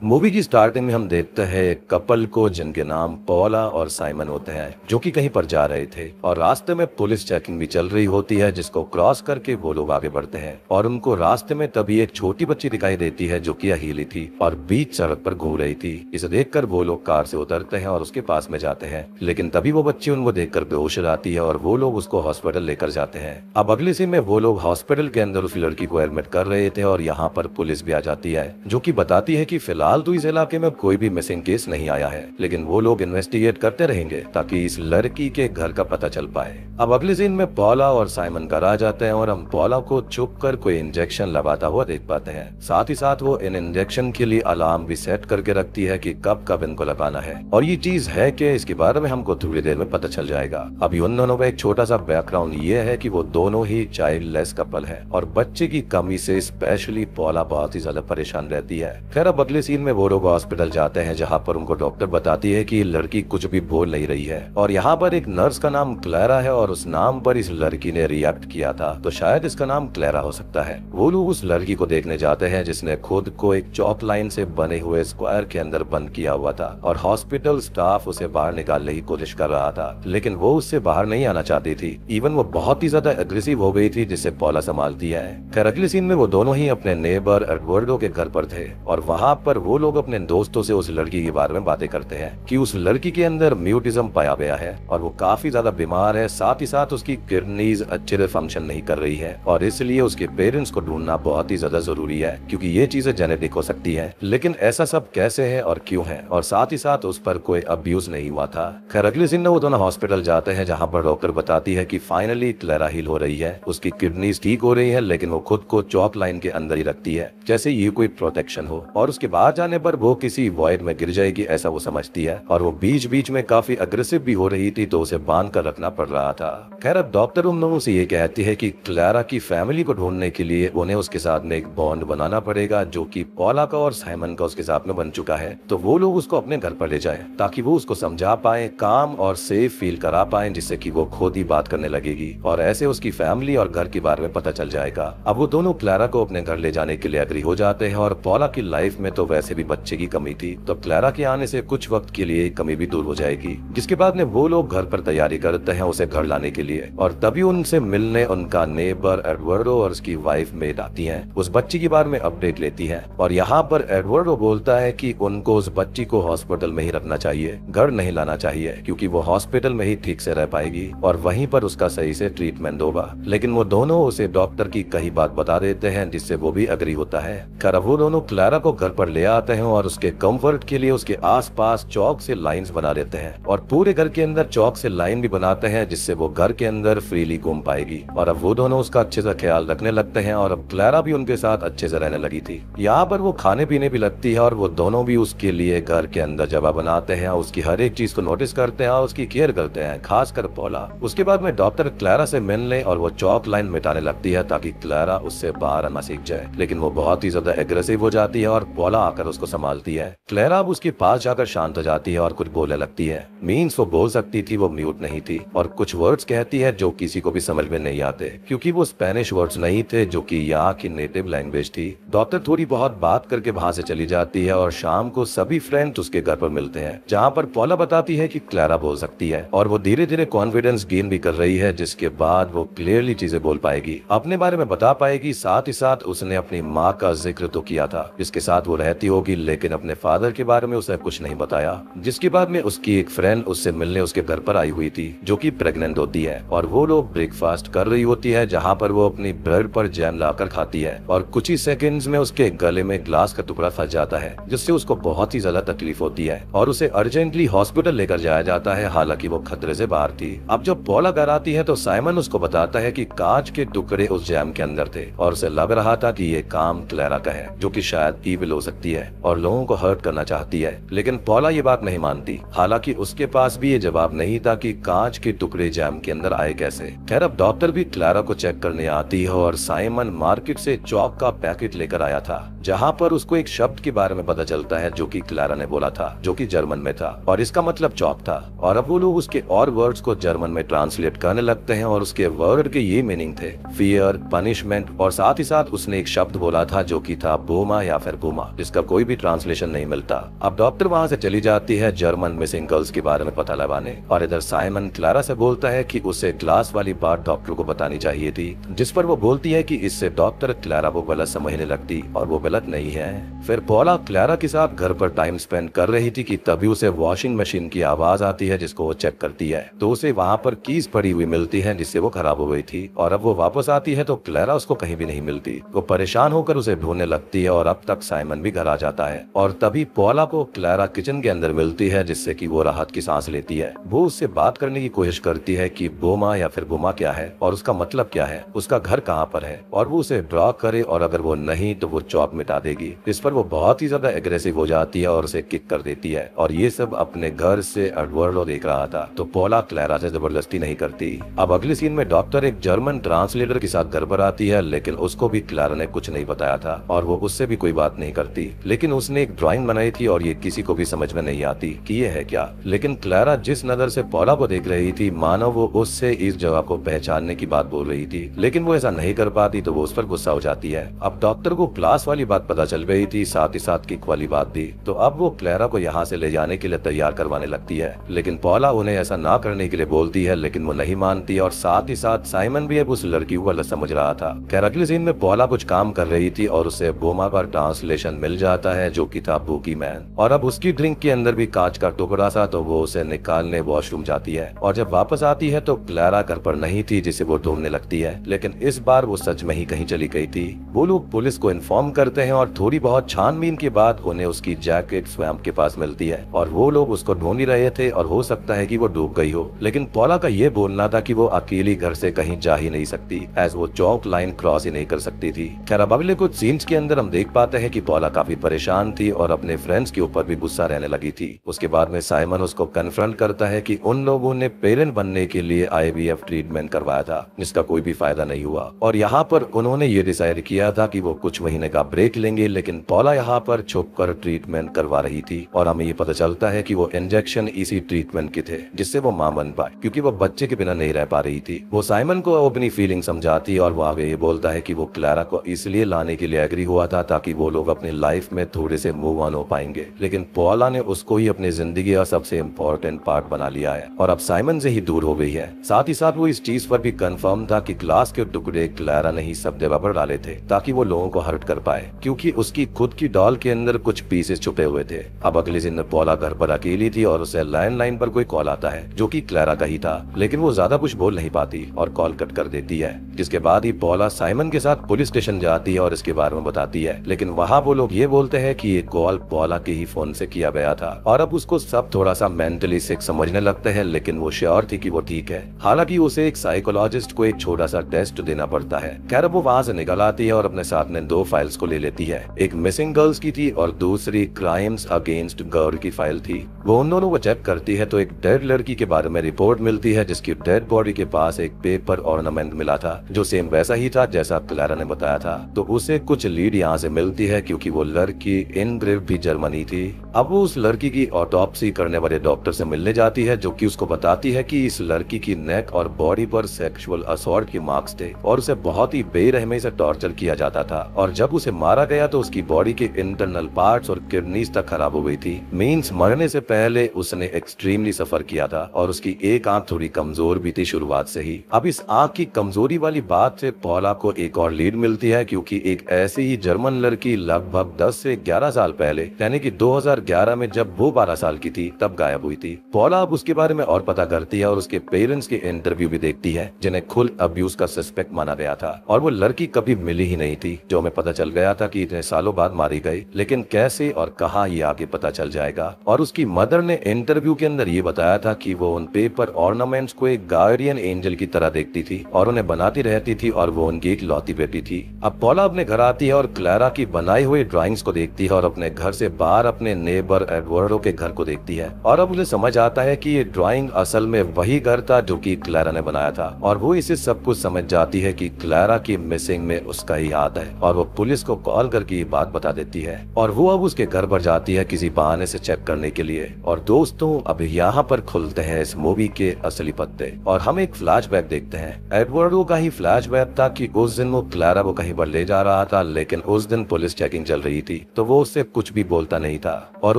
Movie की starting में हम देखते हैं एक कपल को जिनके नाम पॉला और साइमन होते हैं, जो कि कहीं पर जा रहे थे और रास्ते में पुलिस चेकिंग भी चल रही होती है, जिसको क्रॉस करके वो लोग आगे बढ़ते हैं और उनको रास्ते में तभी एक छोटी बच्ची दिखाई देती है जो कि अकेली थी और बीच सड़क पर घूम रही थी। इसे देखकर वो लोग कार से उतरते हैं और उसके पास में जाते हैं, लेकिन तभी वो बच्ची उनको देखकर बेहोश हो जाती है और वो लोग उसको हॉस्पिटल लेकर जाते हैं। अब अगले सीन में वो लोग हॉस्पिटल के अंदर उस लड़की को एडमिट कर रहे थे और यहाँ पर पुलिस भी आ जाती है, जो कि बताती है कि फिलहाल तो इस इलाके में कोई भी मिसिंग केस नहीं आया है, लेकिन वो लोग इन्वेस्टिगेट करते रहेंगे ताकि इस लड़की के घर का पता चल पाए। अब अगले सीन में पॉला और साइमन घर आ जाते हैं और हम पॉला को छुप कर कोई इंजेक्शन लगाता हुआ देख पाते हैं। साथ ही साथ वो इन इंजेक्शन के लिए अलार्म भी सेट करके रखती है कि कब कब इनको लगाना है, और ये चीज है कि इसके बारे में हमको थोड़ी देर में पता चल जाएगा। अभी उन दोनों में एक छोटा सा बैकग्राउंड ये है कि वो दोनों ही चाइल्डलेस कपल है और बच्चे की कमी से स्पेशली पॉला बहुत ही ज्यादा परेशान रहती है। खैर अब अगले सीन में वो लोग हॉस्पिटल जाते हैं, जहाँ पर उनको डॉक्टर बताती है कि लड़की कुछ भी बोल नहीं रही है और यहाँ पर एक नर्स का नाम क्लैरा है और उस नाम पर इस लड़की ने रिएक्ट किया था, तो शायद इसका नाम क्लैरा हो सकता है। वो लोग उस लड़की को देखने जाते हैं जिसने खुद को एक चॉक लाइन से बने हुए स्क्वायर के अंदर बंद किया हुआ था और हॉस्पिटल स्टाफ उसे बाहर निकालने की कोशिश कर रहा था, लेकिन वो उससे बाहर नहीं आना चाहती थी। इवन वो बहुत ही ज्यादा एग्रेसिव हो गई थी, जिसे पॉला संभालती है। खैर अगले सीन में वो दोनों ही अपने नेबर एडवर्डो के घर पर थे और वहाँ पर वो लोग अपने दोस्तों से उस लड़की के बारे में बातें करते हैं कि उस लड़की के अंदर म्यूटिज्म पाया गया है और वो काफी ज्यादा बीमार है। साथ ही साथ उसकी किडनीज अच्छे से फंक्शन नहीं कर रही है और इसलिए उसके पेरेंट्स को ढूंढना बहुत ही ज्यादा जरूरी है, क्योंकि ये चीजें जेनेटिक हो सकती है। लेकिन ऐसा सब कैसे है और क्यों है, और साथ ही साथ उस पर कोई अब्यूज नहीं हुआ था। खैर अगले दिन वो दोनों हॉस्पिटल जाते हैं, जहाँ पर डॉक्टर बताती है कि फाइनली क्लैरा हील हो रही है, उसकी किडनीज ठीक हो रही है, लेकिन वो खुद को चॉक लाइन के अंदर ही रखती है जैसे ये कोई प्रोटेक्शन हो, और उसके बाहर जाने पर वो किसी वॉइड में गिर जाएगी ऐसा वो समझती है। और वो बीच बीच में काफी अग्रेसिव भी हो रही थी, तो उसे बांध कर रखना पड़ रहा था। खैर अब डॉक्टर उन लोगों से ये कहती है कि क्लैरा की फैमिली को ढूंढने के लिए उन्हें उसके साथ में एक बॉन्ड बनाना पड़ेगा, जो कि पॉला का और साइमन का उसके साथ में बन चुका है। तो वो लोग उसको अपने घर पर ले जाएं ताकि वो उसको समझा पाए, काम और सेफ फील करा पाए, जिससे कि वो खुद ही बात करने लगेगी और ऐसे उसकी फैमिली और घर के बारे में पता चल जाएगा। अब वो दोनों क्लैरा को अपने घर ले जाने के लिए एग्री हो जाते हैं और पॉला की लाइफ में तो वैसे भी बच्चे की कमी थी, तो क्लैरा के आने से कुछ वक्त के लिए कमी भी दूर हो जाएगी। जिसके बाद में वो लोग घर पर तैयारी करते हैं उसे घर लाने के लिए, और तभी उनसे मिलने उनका नेबर एडवर्डो और उसकी वाइफ मेड आती हैं। उस बच्ची के बारे में अपडेट लेती है और यहाँ पर एडवर्डो बोलता है कि उनको उस बच्ची को हॉस्पिटल में ही रखना चाहिए, घर नहीं लाना चाहिए, क्योंकि वो हॉस्पिटल में ही ठीक से रह पाएगी और वहीं पर उसका सही से ट्रीटमेंट होगा। लेकिन वो दोनों उसे डॉक्टर की कही बात बता देते हैं, जिससे वो भी एग्री होता है। खैर वो दोनों क्लैरा को घर पर ले आते हैं और उसके कंफर्ट के लिए उसके आसपास चौक से लाइंस बना देते हैं और पूरे घर के अंदर चौक से लाइन भी बनाते हैं, जिससे वो घर के अंदर फ्रीली घूम पाएगी। और अब वो दोनों उसका अच्छे से ख्याल रखने लगते हैं और अब क्लैरा भी उनके साथ अच्छे से रहने लगी थी। यहाँ पर वो खाने पीने भी लगती है और वो दोनों भी उसके लिए घर के अंदर जगह बनाते हैं, उसकी हर एक चीज को नोटिस करते हैं और उसकी केयर करते हैं, खासकर पॉला। उसके बाद में डॉक्टर क्लैरा से मिलने और वो चौक लाइन मिटाने लगती है ताकि क्लैरा उससे बाहर आना सीख जाए, लेकिन वो बहुत ही ज्यादा एग्रेसिव हो जाती है और पॉला आकर उसको संभालती है। क्लैरा अब उसके पास जाकर शांत हो जाती है और कुछ बोलने लगती है। मीन्स वो बोल सकती थी, वो म्यूट नहीं थी, और कुछ वर्ड्स कहती है जो किसी को भी समझ में नहीं आते, क्योंकि वो स्पेनिश वर्ड्स नहीं थे जो कि यहाँ की नेटिव लैंग्वेज थी। डॉक्टर थोड़ी बहुत बात करके वहाँ से चली जाती है और शाम को सभी फ्रेंड्स उसके घर पर मिलते हैं, जहाँ पर पॉला बताती है कि क्लैरा बोल सकती है और वो धीरे धीरे कॉन्फिडेंस गेन भी कर रही है, जिसके बाद वो क्लियरली चीजें बोल पाएगी, अपने बारे में बता पाएगी। साथ ही साथ उसने अपनी माँ का जिक्र तो किया था जिसके साथ वो रहती होगी, लेकिन अपने फादर के बारे में उसे कुछ नहीं बताया। जिसके बाद में उसकी एक फ्रेंड उससे मिलने उसके घर पर आई हुई थी, जो कि प्रेग्नेंट होती है, और वो लोग ब्रेकफास्ट कर रही होती है, जहाँ पर वो अपनी ब्रेड पर जैम लाकर खाती है और कुछ ही सेकंड्स में उसके गले में ग्लास का टुकड़ा फंस जाता है, जिससे उसको बहुत ही ज्यादा तकलीफ होती है और उसे अर्जेंटली हॉस्पिटल लेकर जाया जाता है, हालांकि वो खतरे से बाहर थी। अब जब पॉला घर आती है तो साइमन उसको बताता है कि कांच के टुकड़े उस जैम के अंदर थे और उसे लग रहा था कि ये काम क्लैरा का है, जो कि शायद ईविल हो सकती है और लोगों को हर्ट करना चाहती है। लेकिन पॉला ये बात नहीं मानती, हालांकि उसके पास भी ये जवाब नहीं था कि कांच के टुकड़े जैम के अंदर आए कैसे। खैर अब डॉक्टर भी क्लैरा को चेक करने आती है और साइमन मार्केट से चौक का पैकेट लेकर आया था, जहाँ पर उसको एक शब्द के बारे में पता चलता है जो कि क्लैरा ने बोला था, जो कि जर्मन में था और इसका मतलब चौक था। और अब वो लोग उसके और वर्ड्स को जर्मन में ट्रांसलेट करने लगते हैं और उसके वर्ड के ये मीनिंग थे फियर, पनिशमेंट, और साथ ही साथ उसने एक शब्द बोला था जो कि था बोमा या फिर बोमा, जिसका कोई भी ट्रांसलेशन नहीं मिलता। अब डॉक्टर वहाँ से चली जाती है जर्मन मिसिंग गर्ल्स के बारे में पता लगाने, और इधर साइमन क्लारा से बोलता है कि उसे क्लास वाली बात डॉक्टर को बतानी चाहिए थी, जिस पर वो बोलती है कि इससे डॉक्टर क्लारा को गलत समझने लगती, और वो गलत नहीं है। फिर पॉला क्लारा के साथ घर पर टाइम स्पेंड कर रही थी कि तभी उसे वॉशिंग मशीन की आवाज आती है, जिसको वो चेक करती है तो उसे वहाँ पर कीज पड़ी हुई मिलती है जिससे वो खराब हो गई थी। और अब वो वापस आती है तो क्लारा उसको कहीं भी नहीं मिलती। वो परेशान होकर उसे ढूंढने लगती है, और अब तक साइमन भी घर आ जाता है, और तभी पॉला को क्लारा किचन के अंदर मिलती है, जिससे कि वो राहत की सांस लेती है। वो उससे बात करने की कोशिश करती है कि बोमा या फिर बुमा क्या है और उसका मतलब क्या है, उसका घर कहाँ पर है, और वो उसे ड्रॉ करे, और अगर वो नहीं तो वो चॉप मिटा देगी। इस पर वो बहुत ही ज्यादा एग्रेसिव हो जाती है और उसे किक कर देती है। और ये सब अपने घर से एडवर्डो देख रहा था, तो पॉला क्लारा से जबरदस्ती नहीं करती। अब अगले सीन में डॉक्टर एक जर्मन ट्रांसलेटर के साथ घर पर आती है, लेकिन उसको भी क्लारा ने कुछ नहीं बताया था, और वो उससे भी कोई बात नहीं करती। लेकिन उसने एक ड्राइंग बनाई थी और ये किसी को भी समझ में नहीं आती कि ये है क्या। लेकिन क्लारा जिस नजर से पॉला को देख रही थी, मानो वो उससे इस जगह को पहचानने की बात बोल रही थी, लेकिन वो ऐसा नहीं कर पाती, तो वो उस पर गुस्सा हो जाती है। अब डॉक्टर को क्लास वाली बात पता चल गई थी, साथ ही साथ किक वाली बात भी, तो अब वो क्लारा को यहाँ से ले जाने के लिए तैयार करवाने लगती है। लेकिन पॉला उन्हें ऐसा ना करने के लिए बोलती है, लेकिन वो नहीं मानती, और साथ ही साथ साइमन भी अब उस लड़की को गलत समझ रहा था। खैर अगले सीन में पॉला कुछ काम कर रही थी और उसे बोमा का ट्रांसलेशन मिल जाता है, जो कि था बुकी मैन, और अब उसकी ड्रिंक के अंदर भी कांच का टुकड़ा था, तो वो उसे निकालने वॉशरूम जाती है। और जब वापस आती है तो क्लारा घर पर नहीं थी, जिसे वो ढूंढने लगती है, लेकिन इस बार वो सच में ही कहीं चली गई थी। वो लोग पुलिस को इन्फॉर्म करते हैं, और थोड़ी बहुत छानबीन के बाद उन्हें उसकी जैकेट स्वैम्प के पास मिलती है, और वो लोग उसको ढूंढ ही रहे थे, और हो सकता है कि वो डूब गई हो। लेकिन पॉला का ये बोलना था कि वो अकेली घर से कहीं जा ही नहीं सकती, एज वो चौक लाइन क्रॉस ही नहीं कर सकती थी। खैर अब अगले कुछ सीन्स के अंदर हम देख पाते हैं कि पॉला काफी परेशान थी और अपने फ्रेंड्स के ऊपर भी गुस्सा रहने लगी थी। उसके बाद में साइमन उसको कन्फ्रंट करता है कि उन लोगों ने पेरेंट बनने के लिए IVF ट्रीटमेंट करवाया था, जिसका कोई भी फायदा नहीं हुआ, और यहाँ पर उन्होंने ये डिसाइड किया था कि वो कुछ महीने का ब्रेक लेंगे। लेकिन पॉला यहाँ पर छुपकर ट्रीटमेंट करवा रही थी, और हमें ये पता चलता है कि वो इंजेक्शन इसी ट्रीटमेंट के थे, जिससे वो मां बन पाए, क्योंकि वो बच्चे के बिना नहीं रह पा रही थी। वो साइमन को अपनी फीलिंग समझाती, और वो आगे ये बोलता है कि वो क्लारा को इसलिए लाने के लिए एग्री हुआ था ताकि वो लोग अपनी लाइफ में थोड़े से मूव ऑन हो पाएंगे। लेकिन पॉला ने उसको ही अपनी जिंदगी का सबसे इम्पोर्टेंट पार्ट बना लिया है, और अब साइमन से ही दूर हो गई है। साथ ही साथ वो इस चीज पर भी कंफर्म था कि ग्लास के टुकड़े क्लारा ने ही सब जगह पर डाले थे, ताकि वो लोगों को हर्ट कर पाए, क्योंकि उसकी खुद की डॉल के अंदर कुछ पीसेस छुपे हुए थे। अब अगले दिन पॉला घर पर अकेली थी, और उसे लैंडलाइन पर कोई कॉल आता है, जो कि क्लारा का ही था, लेकिन वो ज्यादा कुछ बोल नहीं पाती और कॉल कट कर देती है। जिसके बाद ही पॉला साइमन के साथ पुलिस स्टेशन जाती है और इसके बारे में बताती है, लेकिन वहाँ वो लोग ये बोलते हैं कि ये कॉल पॉला के ही फोन से किया गया था, और अब उसको सब थोड़ा सा मेंटली सिक समझने लगते हैं, लेकिन वो श्योर थी कि वो ठीक है। हालांकि उसे एक साइकोलॉजिस्ट को एक छोटा सा टेस्ट देना पड़ता है। खैर वो वहाँ से निकल आती है और अपने साथ में 2 फाइल्स को ले लेती है, एक मिसिंग गर्ल्स की थी और दूसरी क्राइम्स अगेंस्ट गर्ल की फाइल थी। वो उन दोनों को चेक करती है तो एक डेड लड़की के बारे में रिपोर्ट मिलती है, जिसकी डेड बॉडी के पास एक पेपर ऑर्नामेंट मिला था, जो सेम वैसा ही था जैसा क्लारा ने बताया था। तो उसे कुछ लीड यहाँ से मिलती है, क्योंकि वो लड़की इनग्रेव भी जर्मनी थी। अब वो उस लड़की की ऑटोप्सी करने वाले डॉक्टर से मिलने जाती है, जो कि उसको बताती है कि इस लड़की की नेक और बॉडी पर सेक्सुअल असॉल्ट के मार्क्स थे, और उसे बहुत ही बेरहमी से टॉर्चर किया जाता था, और जब उसे मारा गया तो उसकी बॉडी के इंटरनल पार्ट्स और किडनीज तक खराब हो गई थी। मींस मरने से पहले उसने एक्सट्रीमली सफर किया था, और उसकी एक आंख थोड़ी कमजोर भी थी शुरुआत से ही। अब इस आंख की कमजोरी वाली बात से पॉला को एक और लीड मिलती है, क्योंकि एक ऐसी ही जर्मन लड़की लगभग 10 से 11 साल पहले, यानी कि 2011 में जब वो 12 साल की थी, तब गायब हुई थी। पॉला अब उसके बारे में और पता करती है और उसके पेरेंट्स के इंटरव्यू भी देखती है, जिन्हें खुद अब्यूज का सस्पेक्ट माना गया था, और वो लड़की कभी मिली ही नहीं थी, जो हमें पता चल गया था कि इतने सालों बाद मारी गई। लेकिन कैसे और कहां, ये आगे पता चल जाएगा। और उसकी मदर ने इंटरव्यू के अंदर ये बताया था कि वो उन पेपर ऑर्नामेंट्स को एक गार्डियन एंजल की तरह देखती थी और उन्हें बनाती रहती थी, और वो उनकी एक लौती बेटी थी। अब पॉला अपने घर आती है और क्लारा की बनाई हुई ड्राइंग्स को देखती है, और अपने घर से बाहर अपने नेबर एडवर्डो के घर को देखती है, और अब उसे समझ आता है कि ये ड्राइंग असल में वही घर था जो कि क्लारा ने बनाया था, और वो इसे सब कुछ समझ जाती है कि क्लारा की मिसिंग में उसका ही हाथ है, और वो पुलिस को कॉल करके ये बात बता देती है, और वो अब उसके घर पर जाती है किसी बहाने से चेक करने के लिए। और दोस्तों अब यहाँ पर खुलते हैं इस मूवी के असली पत्ते, और हम एक फ्लैशबैक देखते हैं। एडवर्डो का ही फ्लैशबैक था कि उस दिन वो क्लारा को कहीं पर ले जा रहा था, लेकिन उस दिन पुलिस चेकिंग चल रही थी, थी तो वो उससे कुछ भी बोलता नहीं था और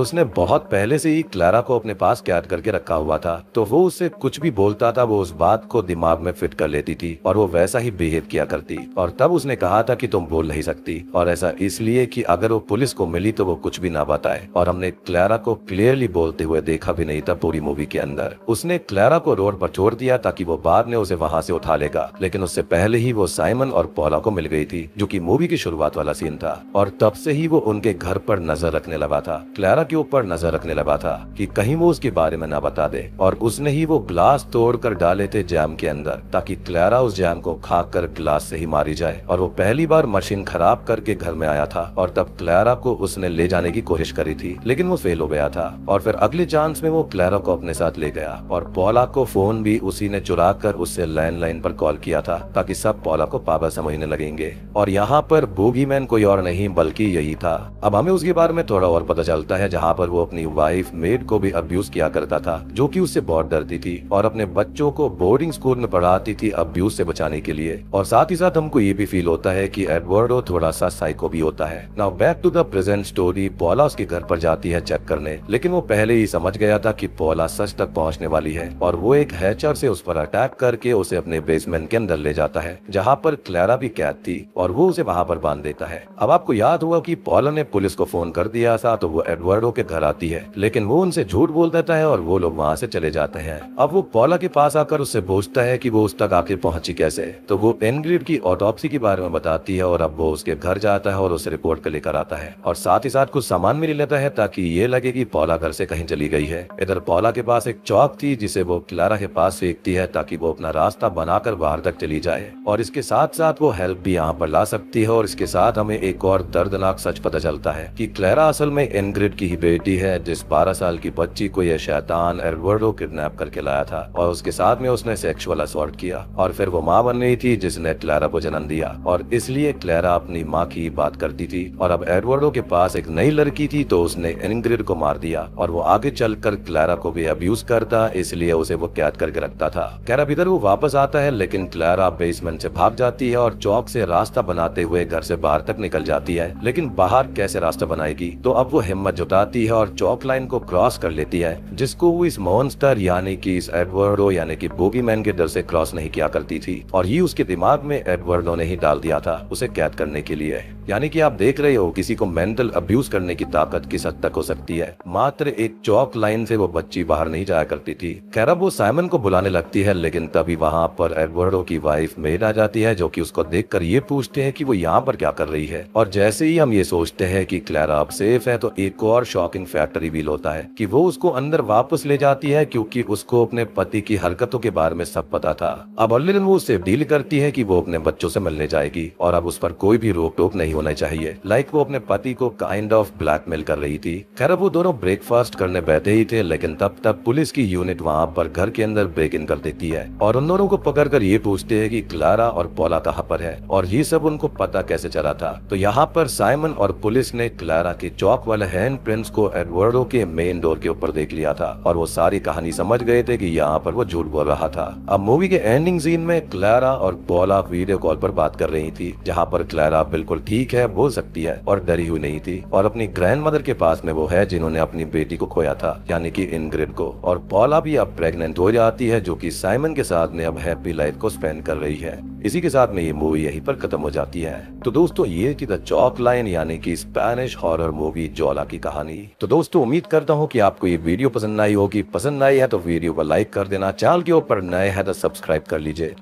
उसने बहुत पहले से ही क्लारा को अपने पास कैद करके रखा हुआ था, तो वो उससे कुछ भी बोलता था वो उस बात को दिमाग में फिट कर लेती थी और वो वैसा ही बिहेव किया करती। और तब उसने कहा था कि तुम बोल नहीं सकती, और ऐसा इसलिए कि अगर वो पुलिस को मिली तो वो कुछ भी ना बताए। और हमने क्लारा को क्लियरली बोलते हुए देखा भी नहीं था पूरी मूवी के अंदर। उसने क्लारा को रोड पर छोड़ दिया ताकि वो बाद में उसे वहां से उठा लेगा, लेकिन उससे पहले ही वो साइमन और पॉला को मिल गई थी, जो कि मूवी की शुरुआत वाला सीन था। और तब से ही वो उनके घर पर नजर रखने लगा था, क्लारा के ऊपर नजर रखने लगा था कि कहीं वो उसके बारे में ना बता दे। और उसने ही वो ग्लास तोड़कर डाले थे जैम के अंदर ताकि क्लारा उस जैम को खाकर ग्लास से ही मारी जाए। और वो पहली बार मशीन खराब करके घर में आया था और तब क्लारा को उसने ले जाने की कोशिश करी थी, लेकिन वो फेल हो गया था। और फिर अगले चांस में वो क्लारा को अपने साथ ले गया और पॉला को फोन भी उसी ने चुरा कर उससे लैंडलाइन पर कॉल किया था ताकि सब पॉला को पागल समझने लगेंगे। और यहाँ पर बूगीमैन कोई और नहीं बल्कि यही था। अब हमें उसके बारे में थोड़ा और पता चलता है, जहाँ पर वो अपनी वाइफ मेड को भी अब्यूज किया करता था, जो कि उससे बहुत डरती थी और अपने बच्चों को बोर्डिंग स्कूल में पढ़ाती थी अब्यूज से बचाने के लिए। और साथ ही साथ हमको ये भी फील होता है कि एडवर्डो थोड़ा सा साइको भी होता है। Now back to the present story. Paula उसके घर पर जाती है चेक करने, लेकिन वो पहले ही समझ गया था कि पॉला सच तक पहुंचने वाली है और वो एक हैचर से उस पर अटैक करके उसे अपने बेसमेंट के अंदर ले जाता है, जहाँ पर क्लारा भी कैद थी, और वो उसे वहाँ पर बांध देता है। अब आपको याद हुआ कि पॉला ने पुलिस को फोन कर दिया था, तो वो एडवर्डो के घर आती है, लेकिन वो उनसे झूठ बोल देता है और वो लोग वहाँ से चले जाते हैं। अब वो पॉला के पास आकर उससे पूछता है कि वो उस तक आखिर पहुंची कैसे, तो वो इनग्रिड की ऑटोप्सी के बारे में बताती है और अब वो उसके घर जाता है और उसे रिपोर्ट कर लेकर आता है और साथ ही साथ कुछ सामान भी ले लेता है ताकि ये लगे कि पॉला घर से कहीं चली गई है। इधर पॉला के पास एक चौक थी जिसे वो क्लारा के पास फेंकती है ताकि वो अपना रास्ता बनाकर बाहर तक चली जाए, और इसके साथ साथ वो हेल्प भी यहाँ पर ला सकती है। और इसके साथ हमें एक और दर्दनाक सच पता चलता है कि क्लारा असल में इनग्रिड की ही बेटी है, जिस 12 साल की बच्ची को यह शैतान एडवर्डो किडनैप करके लाया था और उसके साथ में उसने सेक्सुअल असॉल्ट किया। और फिर वो माँ बन रही थी जिसने क्लारा को जन्म दिया, और इसलिए क्लारा अपनी माँ की बात करती थी। और अब एडवर्डो के पास एक नई लड़की थी तो उसने इनग्रिड को मार दिया और वो आगे चलकर क्लारा को भी अब्यूज करता, इसलिए उसे वो कैद करके रखता था। खैर अब इधर वो वापस आता है, लेकिन क्लारा बेसमेंट से भाग जाती है और चौक से रास्ता बनाते हुए घर से बाहर तक निकल जाती है, लेकिन बाहर कैसे रास्ता बनाएगी। तो अब वो हिम्मत जुटाती है और चौक लाइन को क्रॉस कर लेती है, जिसको वो इस मॉन्स्टर यानी कि इस एडवर्डो यानी कि बूगीमैन के डर से क्रॉस नहीं किया करती थी, और ये उसके दिमाग में एडवर्डो ने ही डाल दिया था उसे कैद करने के लिए। यानी कि आप देख रहे हो किसी को मेंटल अब्यूज करने की ताकत किस हद तक हो सकती है। मात्र एक चौक लाइन से वो बच्ची बाहर नहीं जाया करती थी। खैर अब वो साइमन को बुलाने लगती है, लेकिन तभी वहाँ पर एडवर्डो की वाइफ मेड आ जाती है, जो कि उसको देखकर ये पूछते हैं कि वो यहाँ पर क्या कर रही है। और जैसे ही हम ये सोचते हैं कि क्लारा अब सेफ है, तो एक और शॉकिंग फैक्टर रिवील होता है कि वो उसको अंदर वापस ले जाती है, क्योंकि उसको अपने पति की हरकतों के बारे में सब पता था। अब ऑलरेडी वो उससे डील करती है कि वो अपने बच्चों से मिलने जाएगी और अब उस पर कोई भी रोक टोक नहीं होना चाहिए। लाइक वो अपने पति को काइंड ऑफ ब्लैकमेल कर रही थी। खैर अब वो दोनों ब्रेकफास्ट करने बैठे ही थे, लेकिन तब तक पुलिस की यूनिट वहाँ पर घर के अंदर ब्रेक इन कर देती है और उन दोनों को पकड़कर ये पूछते हैं कि क्लारा और पॉला कहाँ पर है, और ये सब उनको पता कैसे चला था। तो यहाँ पर साइमन और पुलिस ने क्लारा के चौक वाले हैंड प्रिंट्स को एडवर्डो के मेन डोर के ऊपर देख लिया था और वो सारी कहानी समझ गए थे कि यहाँ पर वो झूठ बोल रहा था। अब मूवी के एंडिंग सीन में क्लारा और पॉला वीडियो कॉल पर बात कर रही थी, जहाँ पर क्लारा बिल्कुल ठीक है, बोल सकती है और डरी हुई नहीं थी, और अपनी ग्रैंड मदर के पास में वो है जिन्होंने अपनी बेटी को खोया था, यानी कि इनग्रिड को। और पॉला भी अब प्रेग्नेंट हो जाती है, जो कि साइमन के साथ में अब हैप्पी लाइफ को स्पेंड कर रही है। इसी के साथ में ये मूवी यहीं पर खत्म हो जाती है। तो दोस्तों ये थी द चॉक लाइन यानी कि स्पेनिश हॉरर मूवी जोला की कहानी। तो दोस्तों उम्मीद करता हूँ कि आपको ये वीडियो पसंद आई होगी। पसंद आई है तो वीडियो को लाइक कर देना, चैनल के ऊपर नए हैं तो सब्सक्राइब कर लीजिए।